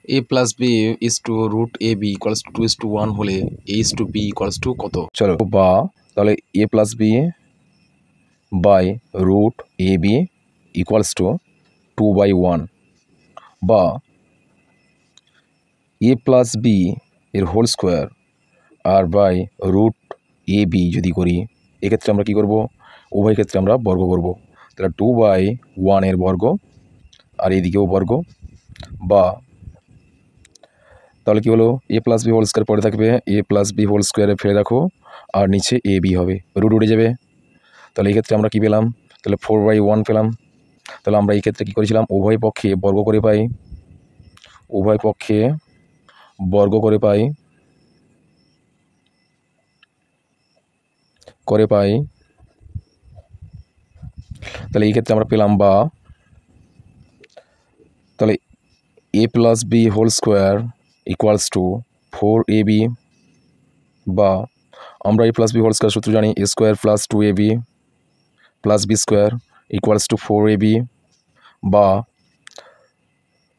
a plus B is to root A B equals to 2:1 হলে a is to B equals to কত? চলো, বা তাহলে A plus B by root A B equals to 2/1, বা A plus B এর whole square আর by root A B যদি করি, এক্ষেত্রে আমরা কী করব? উভয় ক্ষেত্রে আমরা বর্গ করব। তাহলে 2/1 এর বর্গ আর এদিকেও বর্গ, বা তাহলে কি হলো, এ প্লাস বি হোল স্কোয়ার পরে থাকবে, এ প্লাস বি হোল স্কোয়ারে ফেলে রাখো, আর নিচে এ বি হবে, রুট উঠে যাবে। তাহলে এই ক্ষেত্রে আমরা কী পেলাম? তাহলে 4/1 পেলাম। তাহলে আমরা এই ক্ষেত্রে কী করেছিলাম? উভয় পক্ষে বর্গ করে পাই, উভয় পক্ষে বর্গ করে পাই তাহলে এই ক্ষেত্রে আমরা পেলাম, বা তাহলে A plus B whole square equals to 4ab, বা আমরা A plus B whole square সূত্র জানি, A square plus 2ab plus B square equals to 4ab, বা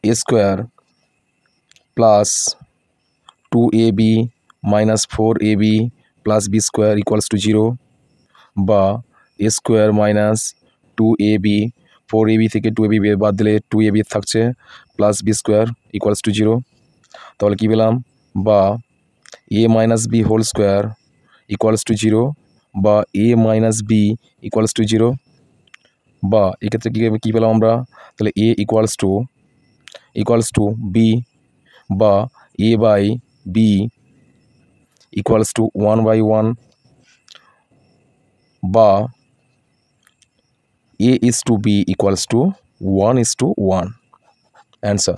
A square plus 2ab minus 4ab plus B square equals to 0, বা A square minus 2ab, 4ab থেকে 2ab বাদ দিলে 2ab থাকছে, plus B square equals to 0। তাহলে কী পেলাম? বা A minus B whole square equals to 0, বা A minus B equals to 0, বা এক্ষেত্রে কী পেলাম আমরা? তাহলে এ ইকুয়ালস টু বি, বা এ বাই বি ইকুয়ালস টু 1/1, বা a is to b equals to 1:1. Answer.